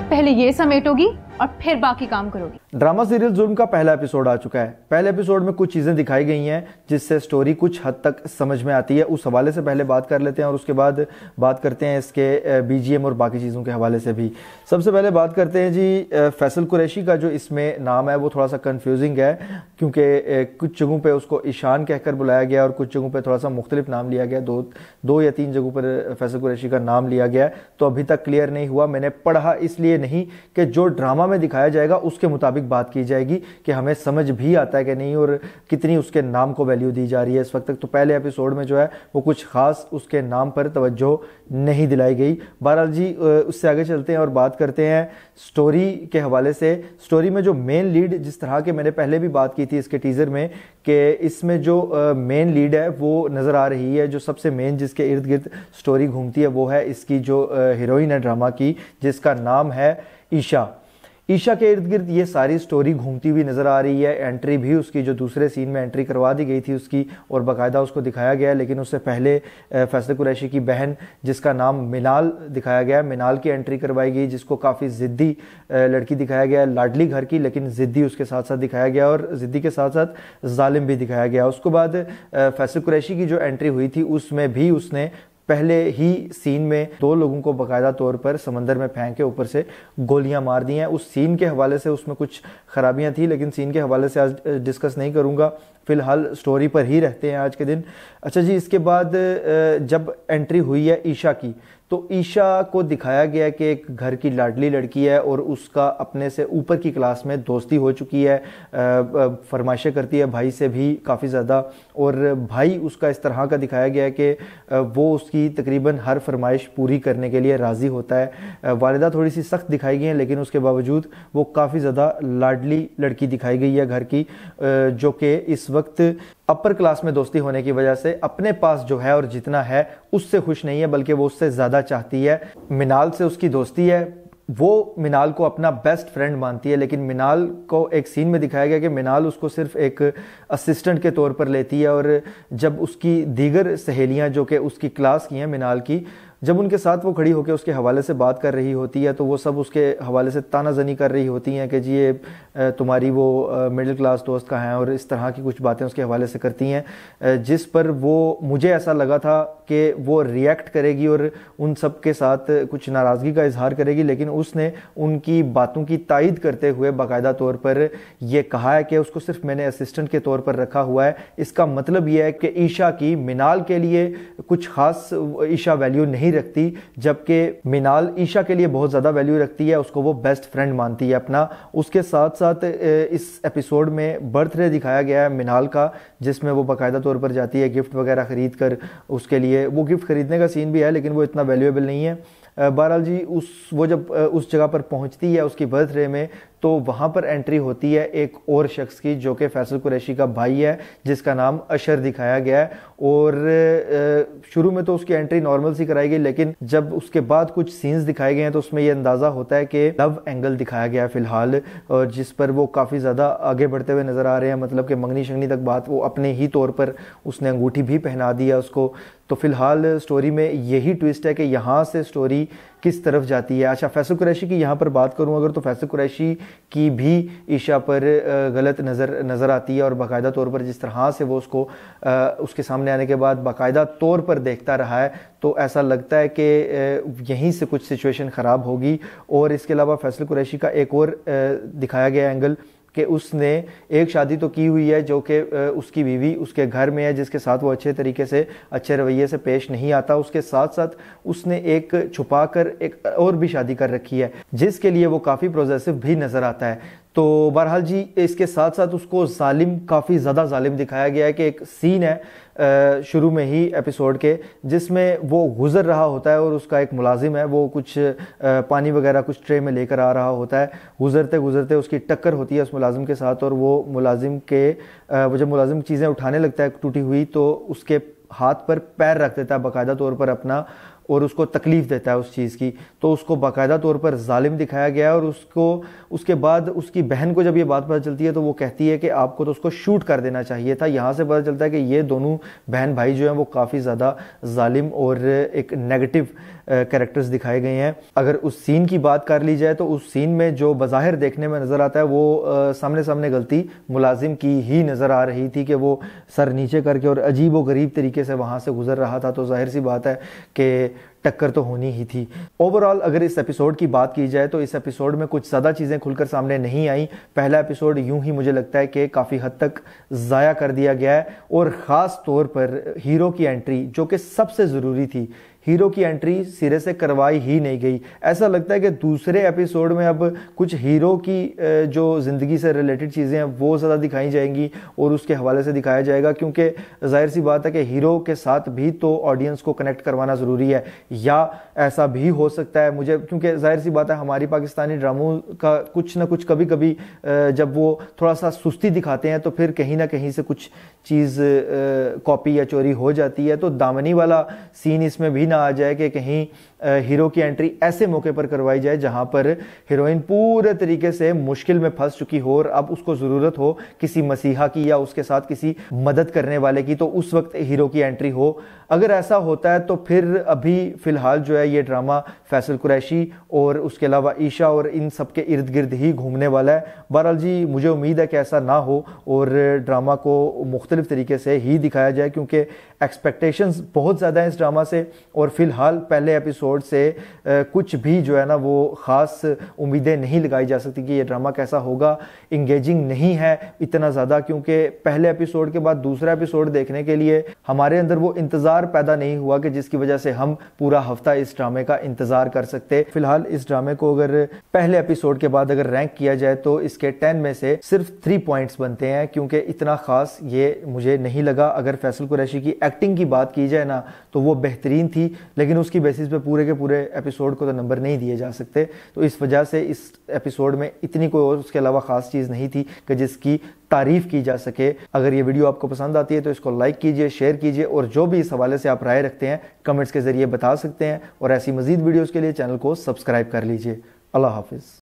पहले ये समेटोगी और फिर बाकी काम करोगी। ड्रामा सीरियल जुल्म का पहला एपिसोड आ चुका है। पहले एपिसोड में कुछ चीजें दिखाई गई हैं जिससे स्टोरी कुछ हद तक समझ में आती है। उस हवाले से पहले बात कर लेते हैं और उसके बाद बात करते हैं इसके बीजीएम और बाकी चीज़ों के हवाले से भी। सबसे पहले बात करते हैं जी फैसल कुरैशी का जो इसमें नाम है वो थोड़ा सा कन्फ्यूजिंग है, क्योंकि कुछ जगहों पर उसको ईशान कहकर बुलाया गया और कुछ जगहों पर थोड़ा सा मुख्तलिफ नाम लिया गया। दो या तीन जगहों पर फैसल कुरैशी का नाम लिया गया, तो अभी तक क्लियर नहीं हुआ। मैंने पढ़ा इसलिए नहीं कि जो ड्रामा में दिखाया जाएगा उसके मुताबिक बात की जाएगी कि हमें समझ भी आता है कि नहीं और कितनी उसके नाम को वैल्यू दी जा रही है इस वक्त तक। तो पहले एपिसोड में जो है वो कुछ खास उसके नाम पर तवज्जो नहीं दिलाई गई। बहरहाल जी उससे आगे चलते हैं और बात करते हैं स्टोरी के हवाले से। स्टोरी में जो मेन लीड, जिस तरह के मैंने पहले भी बात की थी इसके टीजर में कि इसमें जो मेन लीड है वो नज़र आ रही है, जो सबसे मेन जिसके इर्द गिर्द स्टोरी घूमती है वो है इसकी जो हीरोइन है ड्रामा की, जिसका नाम है ईशा। ईशा के इर्द गिर्द ये सारी स्टोरी घूमती हुई नज़र आ रही है। एंट्री भी उसकी जो दूसरे सीन में एंट्री करवा दी गई थी उसकी और बाकायदा उसको दिखाया गया है, लेकिन उससे पहले फैसल कुरैशी की बहन जिसका नाम मिनाल दिखाया गया है, मिनाल की एंट्री करवाई गई, जिसको काफ़ी ज़िद्दी लड़की दिखाया गया है, लाडली घर की, लेकिन ज़िद्दी उसके साथ साथ दिखाया गया और ज़िद्दी के साथ साथ जालिम भी दिखाया गया। उसके बाद फैसल कुरैशी की जो एंट्री हुई थी उसमें भी उसने पहले ही सीन में दो लोगों को बाकायदा तौर पर समंदर में फेंक के ऊपर से गोलियां मार दी हैं। उस सीन के हवाले से उसमें कुछ खराबियां थी, लेकिन सीन के हवाले से आज डिस्कस नहीं करूंगा, फिलहाल स्टोरी पर ही रहते हैं आज के दिन। अच्छा जी, इसके बाद जब एंट्री हुई है ईशा की, तो ईशा को दिखाया गया कि एक घर की लाडली लड़की है और उसका अपने से ऊपर की क्लास में दोस्ती हो चुकी है, फरमाइशें करती है भाई से भी काफ़ी ज़्यादा, और भाई उसका इस तरह का दिखाया गया है कि वो उसकी तकरीबन हर फरमाइश पूरी करने के लिए राज़ी होता है। वालिदा थोड़ी सी सख्त दिखाई गई है, लेकिन उसके बावजूद वो काफ़ी ज़्यादा लाडली लड़की दिखाई गई है घर की, जो कि इस वक्त अपर क्लास में दोस्ती होने की वजह से अपने पास जो है और जितना है उससे खुश नहीं है, बल्कि वो उससे ज़्यादा चाहती है। मिनाल से उसकी दोस्ती है, वो मिनाल को अपना बेस्ट फ्रेंड मानती है, लेकिन मिनाल को एक सीन में दिखाया गया कि मिनाल उसको सिर्फ एक असिस्टेंट के तौर पर लेती है, और जब उसकी दीगर सहेलियां जो कि उसकी क्लास की हैं मिनाल की, जब उनके साथ वो खड़ी होकर उसके हवाले से बात कर रही होती है तो वो सब उसके हवाले से तानाजनी कर रही होती हैं कि जी ये तुम्हारी वो मिडिल क्लास दोस्त का है, और इस तरह की कुछ बातें उसके हवाले से करती हैं, जिस पर वो, मुझे ऐसा लगा था कि वो रिएक्ट करेगी और उन सब के साथ कुछ नाराज़गी का इजहार करेगी, लेकिन उसने उनकी बातों की तायद करते हुए बाकायदा तौर पर यह कहा है कि उसको सिर्फ मैंने असिस्टेंट के तौर पर रखा हुआ है। इसका मतलब यह है कि ईशा की मिनाल के लिए कुछ खास ईशा वैल्यू नहीं रखती, जबकि मिनाल ईशा के लिए बहुत ज़्यादा वैल्यू रखती है, उसको वो बेस्ट फ्रेंड मानती है अपना। उसके साथ साथ इस एपिसोड में बर्थडे दिखाया गया है मिनाल का, जिसमें वो बाकायदा तौर पर जाती है गिफ्ट वगैरह खरीद कर उसके लिए। वो गिफ्ट खरीदने का सीन भी है, लेकिन वो इतना वैल्यूएबल नहीं है। बहरहाल जी वो जब उस जगह पर पहुंचती है उसकी बर्थडे में, तो वहाँ पर एंट्री होती है एक और शख्स की जो कि फैसल कुरैशी का भाई है, जिसका नाम अशर दिखाया गया है। और शुरू में तो उसकी एंट्री नॉर्मल सी कराई गई, लेकिन जब उसके बाद कुछ सीन्स दिखाए गए हैं तो उसमें यह अंदाज़ा होता है कि लव एंगल दिखाया गया है फिलहाल, और जिस पर वो काफ़ी ज़्यादा आगे बढ़ते हुए नज़र आ रहे हैं। मतलब कि मंगनी शंगनी तक बात वो अपने ही तौर पर, उसने अंगूठी भी पहना दी है उसको। तो फिलहाल स्टोरी में यही ट्विस्ट है कि यहाँ से स्टोरी किस तरफ जाती है। अच्छा, फैसल कुरैशी की यहाँ पर बात करूँ अगर, तो फैसल कुरैशी की भी ईशा पर गलत नज़र आती है, और बाकायदा तौर पर जिस तरह से वो उसको उसके सामने आने के बाद बाकायदा तौर पर देखता रहा है, तो ऐसा लगता है कि यहीं से कुछ सिचुएशन ख़राब होगी। और इसके अलावा फैसल कुरैशी का एक और दिखाया गया एंगल कि उसने एक शादी तो की हुई है जो कि उसकी बीवी उसके घर में है, जिसके साथ वो अच्छे तरीके से, अच्छे रवैये से पेश नहीं आता। उसके साथ साथ उसने एक छुपा कर एक और भी शादी कर रखी है, जिसके लिए वो काफ़ी प्रोजेसिव भी नज़र आता है। तो बहरहाल जी इसके साथ साथ उसको जालिम, काफ़ी ज़्यादा जालिम दिखाया गया है कि एक सीन है शुरू में ही एपिसोड के, जिसमें वो गुजर रहा होता है और उसका एक मुलाजिम है, वो कुछ पानी वगैरह कुछ ट्रे में लेकर आ रहा होता है। गुजरते गुजरते उसकी टक्कर होती है उस मुलाजिम के साथ, और वो मुलाजिम के वो जब मुलाजिम चीज़ें उठाने लगता है टूटी हुई, तो उसके हाथ पर पैर रख देता है बाकायदा तौर पर अपना, और उसको तकलीफ देता है उस चीज़ की, तो उसको बाकायदा तौर पर जालिम दिखाया गया है। और उसको उसके बाद उसकी बहन को जब ये बात पता चलती है तो वो कहती है कि आपको तो उसको शूट कर देना चाहिए था। यहाँ से पता चलता है कि ये दोनों बहन भाई जो हैं वो काफ़ी ज़्यादा जालिम और एक नेगेटिव कैरेक्टर्स दिखाए गए हैं। अगर उस सीन की बात कर ली जाए तो उस सीन में जो बज़ाहिर देखने में नज़र आता है वो सामने सामने गलती मुलाजिम की ही नज़र आ रही थी कि वो सर नीचे करके और अजीब व गरीब तरीके से वहाँ से गुजर रहा था, तो जाहिर सी बात है कि टक्कर तो होनी ही थी। ओवरऑल अगर इस एपिसोड की बात की जाए तो इस एपिसोड में कुछ ज़्यादा चीज़ें खुलकर सामने नहीं आई। पहला एपिसोड यूं ही मुझे लगता है कि काफ़ी हद तक ज़ाया कर दिया गया है, और ख़ास तौर पर हीरो की एंट्री जो कि सबसे ज़रूरी थी, हीरो की एंट्री सिरे से करवाई ही नहीं गई। ऐसा लगता है कि दूसरे एपिसोड में अब कुछ हीरो की जो ज़िंदगी से रिलेटेड चीज़ें हैं वो ज़्यादा दिखाई जाएंगी और उसके हवाले से दिखाया जाएगा, क्योंकि जाहिर सी बात है कि हीरो के साथ भी तो ऑडियंस को कनेक्ट करवाना ज़रूरी है। या ऐसा भी हो सकता है मुझे, क्योंकि जाहिर सी बात है हमारी पाकिस्तानी ड्रामों का कुछ ना कुछ कभी कभी जब वो थोड़ा सा सुस्ती दिखाते हैं तो फिर कहीं ना कहीं से कुछ चीज़ कॉपी या चोरी हो जाती है। तो दामनी वाला सीन इसमें भी आ जाए कि कहीं हीरो की एंट्री ऐसे मौके पर करवाई जाए जहां पर हीरोइन पूरे तरीके से मुश्किल में फंस चुकी हो और अब उसको जरूरत हो किसी मसीहा की या उसके साथ किसी मदद करने वाले की, तो उस वक्त हीरो की एंट्री हो। अगर ऐसा होता है तो फिर अभी फिलहाल जो है ये ड्रामा फैसल कुरैशी और उसके अलावा ईशा और इन सब के इर्द गिर्द ही घूमने वाला है। बहरहाल जी मुझे उम्मीद है कि ऐसा ना हो और ड्रामा को मुख्तलिफ तरीके से ही दिखाया जाए, क्योंकि एक्सपेक्टेशंस बहुत ज़्यादा है इस ड्रामा से और फिलहाल पहले एपिसोड से कुछ भी जो है ना वो ख़ास उम्मीदें नहीं लगाई जा सकती कि ये ड्रामा कैसा होगा। इंगेजिंग नहीं है इतना ज़्यादा, क्योंकि पहले एपिसोड के बाद दूसरा एपिसोड देखने के लिए हमारे अंदर वो इंतज़ार पैदा नहीं हुआ कि जिसकी वजह से हम पूरा हफ्ता इस ड्रामे का इंतज़ार कर सकते। फिलहाल इस ड्रामे को अगर पहले एपिसोड के बाद अगर रैंक किया जाए तो इसके 10 में से सिर्फ 3 पॉइंट्स बनते हैं, क्योंकि इतना ख़ास ये मुझे नहीं लगा। अगर फैसल कुरैशी की एक्टिंग की बात की जाए ना तो वो बेहतरीन थी, लेकिन उसकी बेसिस पे पूरे के पूरे एपिसोड को तो नंबर नहीं दिए जा सकते। तो इस वजह से इस एपिसोड में इतनी कोई और उसके अलावा ख़ास चीज़ नहीं थी कि जिसकी तारीफ की जा सके। अगर ये वीडियो आपको पसंद आती है तो इसको लाइक कीजिए, शेयर कीजिए और जो भी इस हवाले से आप राय रखते हैं कमेंट्स के ज़रिए बता सकते हैं। और ऐसी मज़ीद वीडियोज़ के लिए चैनल को सब्सक्राइब कर लीजिए। अल्लाह हाफिज़।